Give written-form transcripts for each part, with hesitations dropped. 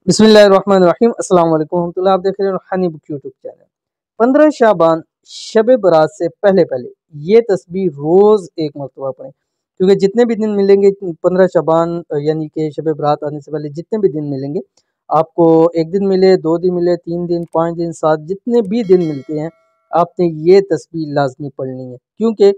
बिस्मिल्लाहिर्रहमानिर्रहीम। अस्सलाम वालेकुम रहमतुल्लाह। आप देख रहे हैं रूहानी बुक यूट्यूब चैनल। 15 शाबान शब बरात से पहले पहले ये तस्बीह रोज़ एक मरतबा पढ़ें, क्योंकि जितने भी दिन मिलेंगे 15 शाबान यानी कि शब बरात आने से पहले जितने भी दिन मिलेंगे, आपको एक दिन मिले, 2 दिन मिले, 3 दिन, 5 दिन, 7 जितने भी दिन मिलते हैं, आपने ये तस्बीह लाजमी पढ़नी है। क्योंकि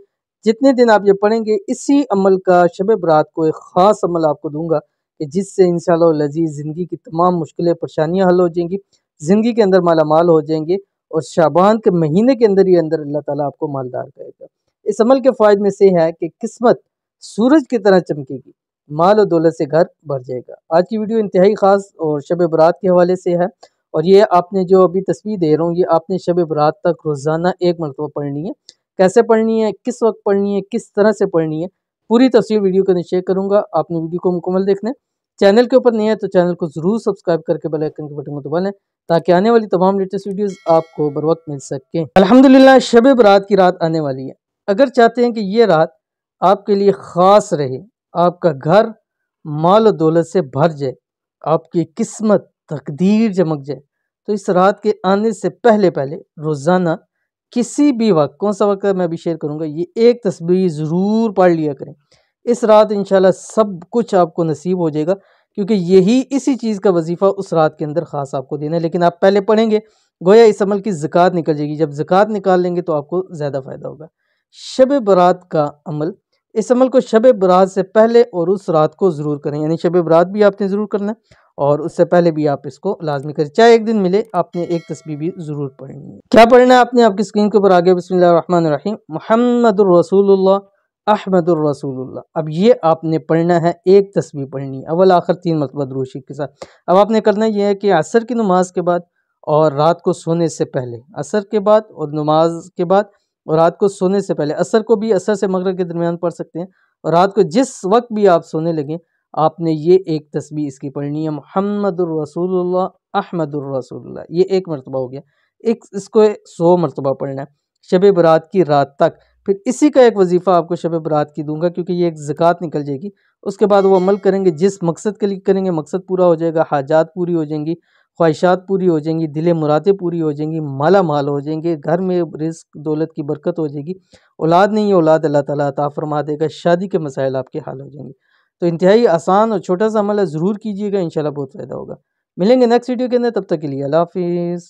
जितने दिन आप ये पढ़ेंगे, इसी अमल का शब बरात को एक ख़ास अमल आपको दूंगा कि जिससे इंशाअल्लाह लजीज़ ज़िंदगी की तमाम मुश्किलें परेशानियां हल हो जाएंगी, ज़िंदगी के अंदर मालामाल हो जाएंगे और शाबान के महीने के अंदर ही अंदर अल्लाह ताला आपको मालदार करेगा। इस अमल के फ़ायदे में से है कि किस्मत सूरज की तरह चमकेगी, माल और दौलत से घर भर जाएगा। आज की वीडियो इंतहाई ख़ास और शब बरात के हवाले से है, और ये आपने जो अभी तस्वीर दे रहा हूँ, ये आपने शब बरात तक रोज़ाना एक मरतबा पढ़नी है। कैसे पढ़नी है, किस वक्त पढ़नी है, किस तरह से पढ़नी है, पूरी तफसीर वीडियो को शेयर करूँगा। आपने वीडियो को मुकम्मल देखना है। चैनल के ऊपर नहीं है तो चैनल को ज़रूर सब्सक्राइब करके बेल आइकन के बटन को दबा लें, ताकि आने वाली तमाम लेटेस्ट वीडियोस आपको बर वक्त मिल सकें। अल्हम्दुलिल्लाह शब बरात की रात आने वाली है। अगर चाहते हैं कि ये रात आपके लिए ख़ास रहे, आपका घर माल और दौलत से भर जाए, आपकी किस्मत तकदीर चमक जाए, तो इस रात के आने से पहले पहले रोज़ाना किसी भी वक्त, कौन सा वक्त मैं अभी शेयर करूँगा, ये एक तस्बीह ज़रूर पढ़ लिया करें। इस रात इंशाल्लाह सब कुछ आपको नसीब हो जाएगा, क्योंकि यही इसी चीज़ का वजीफ़ा उस रात के अंदर ख़ास आपको देना है। लेकिन आप पहले पढ़ेंगे, गोया इस अमल की ज़कात निकल जाएगी। जब ज़कात निकाल लेंगे तो आपको ज़्यादा फ़ायदा होगा। शब बरात का अमल, इस अमल को शब बरात से पहले और उस रात को ज़रूर करें, यानी शब बरात भी आपने ज़रूर करना है और उससे पहले भी आप इसको लाजमी करें। चाहे एक दिन मिले, आपने एक तस्बीह भी ज़रूर पढ़नी है। क्या पढ़ना है आपने? आपकी स्क्रीन के ऊपर आ गया। बिस्मिल्लाहिर्रहमानिर्रहीम। मुहम्मदुर रसूलुल्लाह अहमदुर रसूलुल्लाह। अब ये आपने पढ़ना है, एक तस्बीह पढ़नी है, अव्वल आखिर 3 मरतबा दुरूद शरीफ के साथ। अब आपने करना ये है कि असर की नमाज के बाद और रात को सोने से पहले, असर के बाद और नमाज के बाद और रात को सोने से पहले, असर को भी असर से मगरिब के दरमियान पढ़ सकते हैं, और रात को जिस वक्त भी आप सोने लगें, आपने ये एक तस्बीह इसकी पढ़नी है, मुहम्मदुर रसूलुल्लाह अहमदुर रसूलुल्लाह। ये एक मरतबा हो गया। इसको 100 मरतबा पढ़ना है शब बरात की रात तक। फिर इसी का एक वजीफ़ा आपको शब बरात की दूंगा, क्योंकि ये एक ज़कात निकल जाएगी। उसके बाद वो अमल करेंगे, जिस मकसद के लिए करेंगे मकसद पूरा हो जाएगा, हाजात पूरी हो जाएंगी, ख्वाहिशात पूरी हो जाएंगी, दिले मुरादें पूरी हो जाएंगी, माला माल हो जाएंगे, घर में रिज़्क दौलत की बरकत हो जाएगी, औलाद नहीं है औलाद अल्लाह ताला अता फरमा देगा, शादी के मसाइल आपके हल हो जाएंगे। तो इंतहाई आसान और छोटा सा अमल है, ज़रूर कीजिएगा, इंशाल्लाह बहुत फ़ायदा होगा। मिलेंगे नेक्स्ट वीडियो के अंदर, तब तक के लिए अल्लाह हाफिज़।